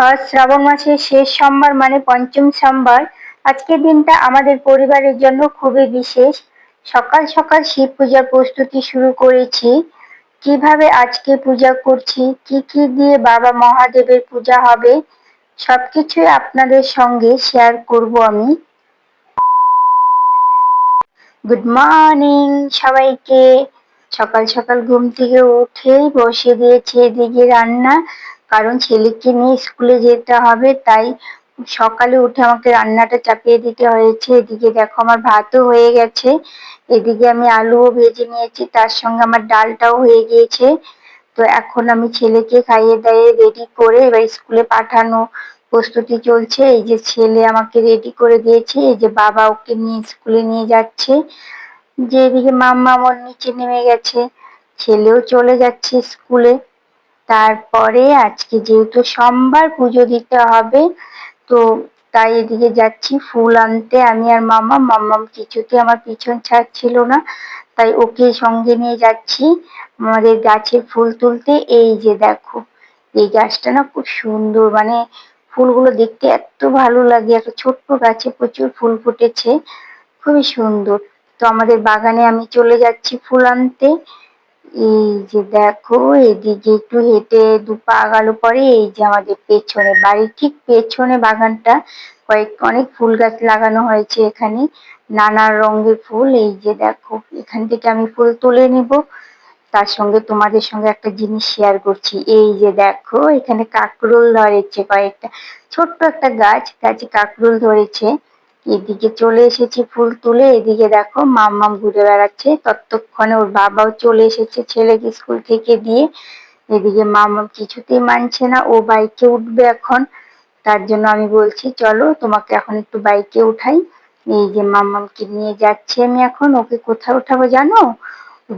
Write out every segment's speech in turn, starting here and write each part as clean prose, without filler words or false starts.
আজ শ্রাবণ মাসের শেষ সোমবার মানে পঞ্চম সোমবার। আজকের দিনটা আমাদের পরিবারের জন্য খুবই বিশেষ। সকাল সকাল শিব পূজার প্রস্তুতি শুরু করেছি। কিভাবে আজকে পূজা করছি, কি কি দিয়ে বাবা মহাদেবের পূজা হবে, সবকিছুই আপনাদের সঙ্গে শেয়ার করব আমি। গুড মর্নিং সবাইকে। সকাল সকাল ঘুম থেকে উঠেই বসে দিয়েছি এদিকে রান্না, কারণ ছেলেকে নিয়ে স্কুলে যেতে হবে, তাই সকালে উঠে আমাকে রান্নাটা চাপিয়ে দিতে হয়েছে। এদিকে দেখো আমার ভাতও হয়ে গেছে, এদিকে আমি আলুও ভেজে নিয়েছি, তার সঙ্গে আমার ডালটাও হয়ে গিয়েছে। তো এখন আমি ছেলেকে খাইয়ে দাইয়ে রেডি করে এবার স্কুলে পাঠানো প্রস্তুতি চলছে। এই যে ছেলে আমাকে রেডি করে দিয়েছে, এই যে বাবা ওকে নিয়ে স্কুলে নিয়ে যাচ্ছে। যে এদিকে মাম্মা আমার নিচে নেমে গেছে, ছেলেও চলে যাচ্ছে স্কুলে। তারপরে আজকে যেহেতু সোমবার পুজো দিতে হবে, তো তাই এদিকে যাচ্ছি ফুল আনতে আমি আর মাম্মাম। মাম্মাম কিছুতে আমার পিছন ছাড়ছিল না, তাই ওকে সঙ্গে নিয়ে যাচ্ছি আমাদের গাছের ফুল তুলতে। এই যে দেখো, এই গাছটা না খুব সুন্দর, মানে ফুলগুলো দেখতে এত ভালো লাগে, একটা ছোট্ট গাছে প্রচুর ফুল ফুটেছে, খুবই সুন্দর। তো আমাদের বাগানে আমি চলে যাচ্ছি ফুল আনতে। এই যে দেখো, এদিকে একটু হেঁটে দু পা গেল পরে এই যে আমাদের পেছনে, বাড়ির ঠিক পেছনে বাগানটা, অনেক ফুল গাছ লাগানো হয়েছে এখানে, নানা রঙের ফুল। এই যে দেখো, এখান থেকে আমি ফুল তুলে নিব, তার সঙ্গে তোমাদের সঙ্গে একটা জিনিস শেয়ার করছি। এই যে দেখো, এখানে কাকরোল ধরেছে কয়েকটা, ছোট্ট একটা গাছে কাকরোল ধরেছে। এদিকে চলে এসেছি ফুল তুলে, এদিকে দেখো মাম্মাম ঘুরে বেড়াচ্ছে, ততক্ষণে ওর বাবাও চলে এসেছে ছেলেকে স্কুল থেকে দিয়ে। এদিকে মাম্মাম কিছুতেই মানছে না, ও বাইকে উঠবে এখন। তার জন্য আমি বলছি চলো তোমাকে এখন একটু বাইকে উঠাই। এই যে মাম্মামকে নিয়ে যাচ্ছি আমি এখন। ওকে কোথায় উঠাবো জানো?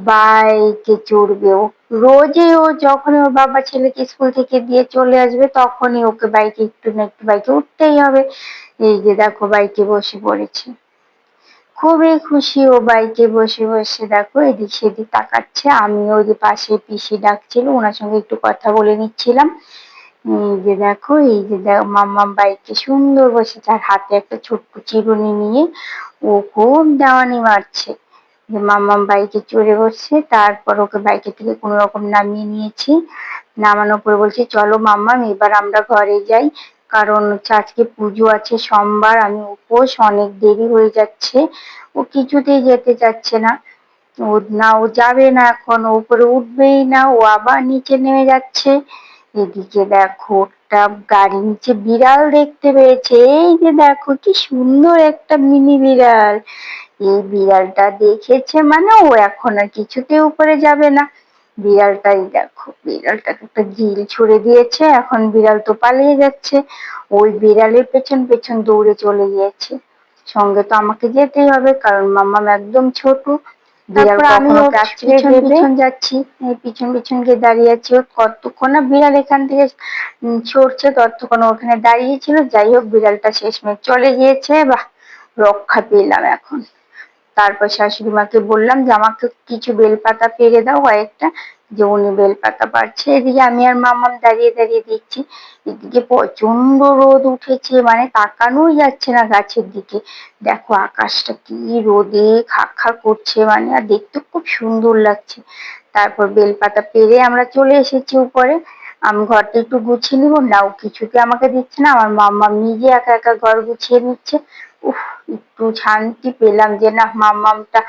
বাইকে চড়বে ও। রোজই ও যখন ওর বাবা ছেলেকে স্কুল থেকে দিয়ে চলে আসবে, তখনই ওকে বাইকে একটু না একটু বাইকে উঠতেই হবে। এই যে দেখো বাইকে বসে পড়েছে, খুবই খুশি ও বাইকে বসে বসে। দেখো এদিক সেদিক তাকাচ্ছে, আমিও ওই যে পাশে পিসি ডাকছিল, ওনার সঙ্গে একটু কথা বলে নিচ্ছিলাম। এই যে দেখো, এই যে দেখো মাম্মাম বাইকে সুন্দর বসেছে, আর হাতে একটা ছোট্ট চিরুনি নিয়ে ও খুব দেওয়ানি মারছে। যে মাম্মাম বাইকে চড়ে বসছে, তারপর ওকে বাইকে থেকে কোনো রকম নামিয়ে নিয়েছি। নামানোর পরে বলছি চলো মাম্মাম এবার আমরা ঘরে যাই, কারণ হচ্ছে আজকে পুজো আছে, সোমবার, আমি উপোস, অনেক দেরি হয়ে যাচ্ছে। ও কিছুতেই যেতে চাচ্ছে না। ও না, ও যাবে না, এখন ও উপরে উঠবেই না, ও আবার নিচে নেমে যাচ্ছে। এদিকে দেখো, একটা গাড়ি নিচে বিড়াল দেখতে পেয়েছে। এই যে দেখো কি সুন্দর একটা মিনি বিড়াল। এই বিড়ালটা দেখেছে মানে ও এখন আর কিছুতে উপরে যাবে না। বিড়ালটাই দেখো, বিড়ালটাকে একটা ঢিল ছুঁড়ে দিয়েছে, এখন বিড়াল তো পালিয়ে যাচ্ছে। ওই বিড়ালের পেছন পেছন দৌড়ে চলে গিয়েছে। সঙ্গে তো আমাকে যেতেই হবে, কারণ মাম্মাম একদম ছোট, বিড়াল তারপর আমি কখনো ওর কাছড়ে পিছন দেবে। পিছন যাচ্ছি। এই পিছন পিছন গিয়ে দাঁড়িয়ে আছি, ও কতক্ষণ না বিড়াল এখান থেকে ছড়ছে, ততক্ষণ ওখানে দাঁড়িয়ে ছিল। যাই হোক, বিড়ালটা শেষমেশ চলে গিয়েছে, বাহ, রক্ষা পেলাম এখন। তারপর শাশুড়ি মাকে বললাম যে আমাকে কিছু বেলপাতা পেড়ে দাও কয়েকটা, যে উনি বেলপাতা পারছে। এদিকে আমি আর মামাম দাঁড়িয়ে দাঁড়িয়ে দেখছি। এদিকে প্রচন্ড রোদ উঠেছে, মানে তাকানোই যাচ্ছে না গাছের দিকে। দেখো আকাশটা কি রোদে খাক করছে, মানে আর দেখতে খুব সুন্দর লাগছে। তারপর বেলপাতা পেরে আমরা চলে এসেছি উপরে। আমি ঘরটা একটু গুছিয়ে নিবো, না ও কিছুতে আমাকে দিচ্ছে না, আমার মাম্মাম নিজে একা একা ঘর গুছিয়ে নিচ্ছে। উফ, একটু শান্তি পেলাম যে না, মাম্মামটা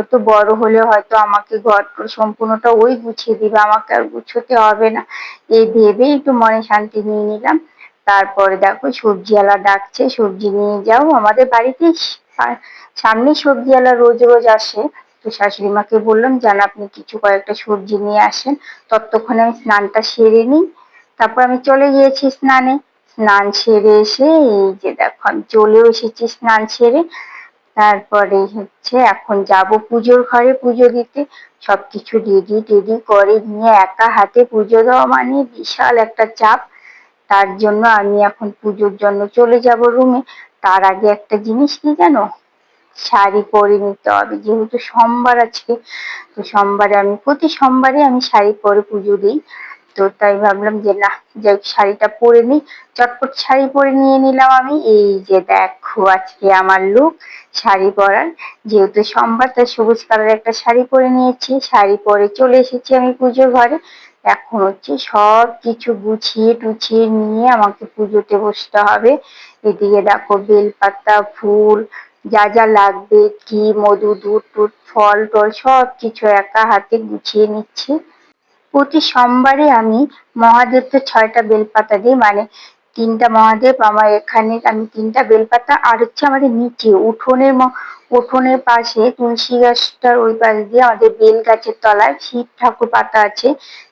একটু বড় হলে হয়তো আমাকে ঘর সম্পূর্ণটা ওই গুছিয়ে দিবে, আমাকে আর গুছোতে হবে না, এই ভেবেই একটু মনে শান্তি নিয়ে নিলাম। তারপরে দেখো সবজিওয়ালা ডাকছে, সবজি নিয়ে যাও আমাদের বাড়িতে। সামনে সবজিওয়ালা রোজ রোজ আসে। তো শাশুড়ি মাকে বললাম জান আপনি কিছু কয়েকটা সবজি নিয়ে আসেন, ততক্ষণে আমি স্নানটা সেরে নিই। তারপর আমি চলে গিয়েছি স্নানে। স্নান সেরে এসে এই যে দেখো আমি চলেও এসেছি স্নান সেরে। তারপরে হচ্ছে এখন যাব পুজোর ঘরে পুজো দিতে। সবকিছু রেডি টেডি করে নিয়ে একা হাতে পুজো দেওয়া মানে বিশাল একটা চাপ। তার জন্য আমি এখন পুজোর জন্য চলে যাব রুমে। তার আগে একটা জিনিস কি জানো, শাড়ি পরে নিতে হবে, যেহেতু সোমবার আজকে। তো সোমবারে আমি প্রতি সোমবারে আমি শাড়ি পরে পুজো দিই। তো তাই ভাবলাম যে না, যাই শাড়িটা পরে নিই। চটপট শাড়ি পরে নিয়ে নিলাম আমি। এই যে দেখো আজকে আমার লুক শাড়ি পরার। যেহেতু সোমবার তাই সবুজ কালারের একটা শাড়ি পরে নিয়েছি। শাড়ি পরে চলে এসেছি আমি পুজো ঘরে। এখন হচ্ছে সব কিছু গুছিয়ে টুছিয়ে নিয়ে আমাকে পুজোতে বসতে হবে। এদিকে দেখো বেলপাতা, ফুল, যা যা লাগবে, কি মধু, দুধ টুধ, ফল টল সব কিছু একা হাতে গুছিয়ে নিচ্ছি। প্রতি সোমবারে আমি মহাদেবকে ৬টা বেলপাতা দিই, মানে ৩টা মহাদেব আমার এখানে, আমি ৩টা বেলপাতা, আর হচ্ছে আমাদের নিচে উঠোনের পাশে তুলসী গাছটার ওই পাশ দিয়ে আমাদের বেল গাছের তলায় শিব ঠাকুর পাতা আছে,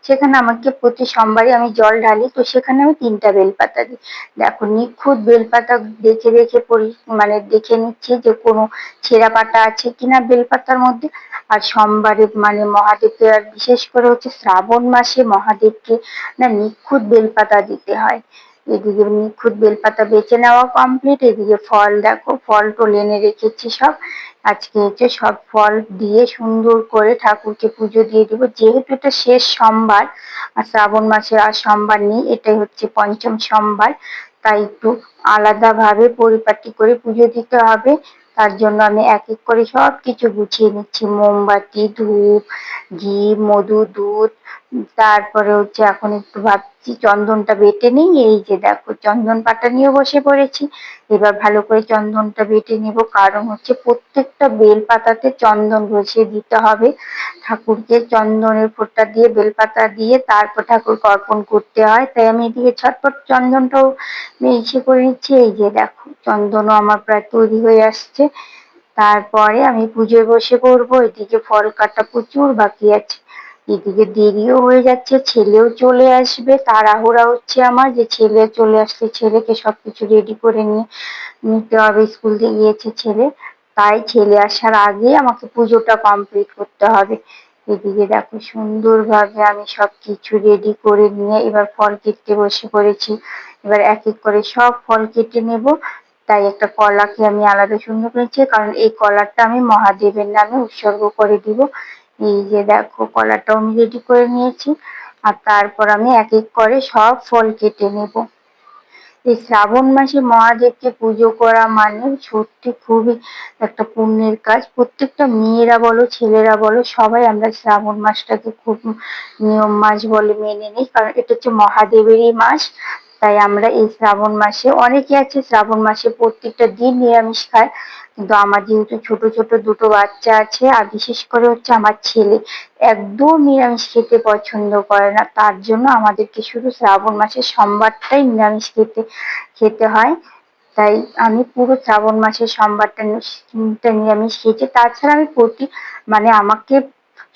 সেখানে আমাকে প্রতি সোমবারে আমি জল ঢালি, তো সেখানে আমি ৩টা বেলপাতা দিই। দেখো নিখুঁত বেলপাতা দেখে দেখে মানে দেখে নিচ্ছি যে কোনো ছেঁড়া পাতা আছে কিনা বেলপাতার মধ্যে। আর সোমবারে মানে মহাদেবকে, আর বিশেষ করে হচ্ছে শ্রাবণ মাসে মহাদেবকে না নিখুঁত বেলপাতা দিতে হয়। এদিকে নিখুঁত বেলপাতা বেছে নেওয়া কমপ্লিট। এদিকে ফল দেখো, ফল টল এনে রেখেছি সব। আজকে হচ্ছে সব ফল দিয়ে সুন্দর করে ঠাকুরকে পুজো দিয়ে দিব। যেহেতু এটা শেষ সোমবার, আর শ্রাবণ মাসের আর সোমবার নেই, এটাই হচ্ছে পঞ্চম সোমবার, তাই একটু আলাদা ভাবে পরিপাটি করে পুজো দিতে হবে। তার জন্য আমি এক এক করে সব কিছু গুছিয়ে নিচ্ছি। মোমবাতি, ধূপ, ঘি, মধু, দুধ, তারপরে হচ্ছে এখন একটু ভাবছি চন্দনটা বেটে নিই। এই যে দেখো চন্দন পাতা নিয়ে বসে পড়েছি। এবার ভালো করে চন্দনটা বেটে নেব, কারণ হচ্ছে প্রত্যেকটা বেল পাতাতে চন্দন ঘষে দিতে হবে। ঠাকুরকে চন্দনের ফোঁটা দিয়ে বেলপাতা দিয়ে তারপর ঠাকুরকে অর্পণ করতে হয়, তাই আমি এদিকে ছটপট চন্দনটাও ইসে করে নিচ্ছি। এই যে দেখো চন্দনও আমার প্রায় তৈরি হয়ে আসছে। তারপরে আমি পুজোয় বসে পড়বো। এদিকে ফল কাটা প্রচুর বাকি আছে। এদিকে দেরিও হয়ে যাচ্ছে, ছেলেও চলে আসবে, তাড়াহুড়া হচ্ছে আমার যে ছেলে চলে আসলে ছেলেকে সবকিছু রেডি করে নিতে হবে। স্কুল থেকে গিয়েছে ছেলে, তাই ছেলে আসার আগে আমাকে পুজোটা কমপ্লিট করতে হবে। এদিকে দেখো সুন্দরভাবে আমি সবকিছু রেডি করে নিয়ে এবার ফল কেটে বসে পড়েছি। এবার এক এক করে সব ফল কেটে নেব। তাই একটা কলাকে আমি আলাদা সুন্দর করেছি, কারণ এই কলাটা আমি মহাদেবের নামে উৎসর্গ করে দিব। এই যে দেখো কলাটাও আমি রেডি করে নিয়েছি। আর তারপর আমি এক এক করে সব ফল কেটে নেব। এই শ্রাবণ মাসে মহাদেবকে পুজো করা মানে সত্যি খুবই একটা পুণ্যের কাজ। প্রত্যেকটা মেয়েরা বলো ছেলেরা বলো সবাই আমরা শ্রাবণ মাসটাকে খুব নিয়ম মাস বলে মেনে নিই, কারণ এটা হচ্ছে মহাদেবেরই মাস। তাই আমরা এই শ্রাবণ মাসে, অনেকে আছে শ্রাবণ মাসে প্রত্যেকটা দিন নিরামিষ খায়, কিন্তু আমার যেহেতু ছোট ছোট দুটো বাচ্চা আছে, আর বিশেষ করে হচ্ছে আমার ছেলে একদম নিরামিষ খেতে পছন্দ করে না, তার জন্য আমাদেরকে শুধু শ্রাবণ মাসের সোমবারটাই নিরামিষ খেতে হয়। তাই আমি পুরো শ্রাবণ মাসের সোমবারটা নিরামিষ খেয়েছি। তাছাড়া আমি মানে আমাকে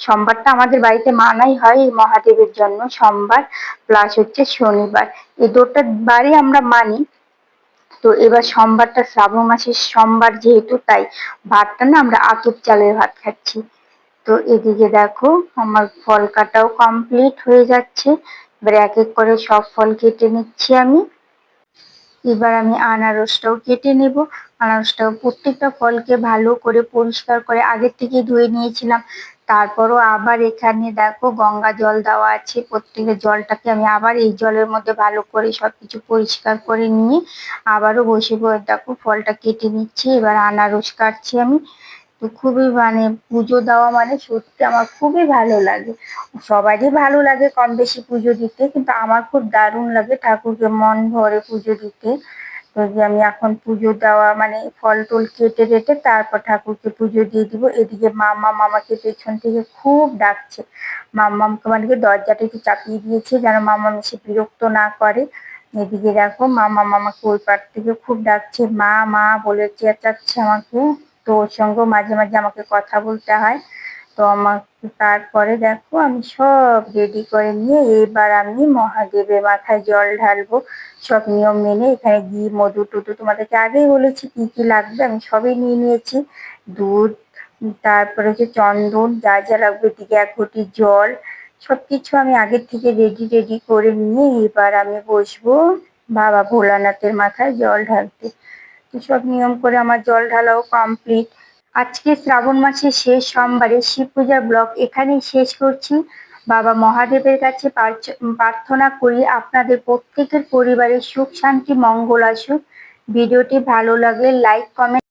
সোমবারটা আমাদের বাড়িতে মানাই হয় এই মহাদেবের জন্য, সোমবার প্লাস হচ্ছে শনিবার, এই দুটো বারই আমরা মানি। তো এবার সোমবারটা শ্রাবণ মাসের সোমবার যেহেতু, তাই ভাতটা না আমরা আতপ চালের ভাত খাচ্ছি। তো এদিকে দেখো আমার ফল কাটাও কমপ্লিট হয়ে যাচ্ছে। এবার এক এক করে সব ফল কেটে নিচ্ছি আমি। এবার আমি আনারসটাও কেটে নেব। আনারসটাও প্রত্যেকটা ফলকে ভালো করে পরিষ্কার করে আগের থেকে ধুয়ে নিয়েছিলাম। তারপরও আবার এখানে দেখো গঙ্গা জল দেওয়া আছে, প্রত্যেকটা জলটাকে আমি আবার এই জলের মধ্যে ভালো করে সবকিছু পরিষ্কার করে নিয়ে আবারও বসে পড়ে দেখো ফলটা কেটে নিচ্ছি। এবার আনারস কাটছি আমি। তো খুবই মানে পুজো দেওয়া মানে সত্যি আমার খুবই ভালো লাগে। সবারই ভালো লাগে কম বেশি পুজো দিতে, কিন্তু আমার খুব দারুণ লাগে ঠাকুরকে মন ভরে পুজো দিতে। তো যে আমি এখন পুজো দেওয়া মানে ফল টল কেটে রেটে তারপর ঠাকুরকে পুজো দিয়ে দিব। এদিকে মাম্মাম আমাকে পেছন থেকে খুব ডাকছে। মাম্মামকে মানে কি দরজাটা একটু চাপিয়ে দিয়েছে যেন মাম্মাম এসে বিরক্ত না করে। এদিকে দেখো মাম্মাম আমাকে ওই পার থেকে খুব ডাকছে, মা মা বলে চেঁচাচ্ছে আমাকে। তো ওর সঙ্গেও মাঝে মাঝে আমাকে কথা বলতে হয়। তো আমার তারপরে দেখো আমি সব রেডি করে নিয়ে এবার আমি মহাদেবের মাথায় জল ঢালবো সব নিয়ম মেনে। এখানে ঘি মধু টুধু তোমাদেরকে আগেই বলেছি কি কি লাগবে, আমি সবই নিয়ে নিয়েছি। দুধ, তারপরে হচ্ছে চন্দন, যা যা লাগবে, দিকে 1 ঘটি জল, সবকিছু আমি আগের থেকে রেডি করে নিয়ে এবার আমি বসবো বাবা ভোলানাথের মাথায় জল ঢালতে। তো সব নিয়ম করে আমার জল ঢালাও কমপ্লিট। আজকে শ্রাবণ মাসের শেষ সোমবারে শিব পূজার ব্লগ এখানেই শেষ করছি। বাবা মহাদেবের কাছে প্রার্থনা করি আপনাদের প্রত্যেকের পরিবারের সুখ শান্তি মঙ্গল আসুক। ভিডিওটি ভালো লাগলে লাইক কমেন্ট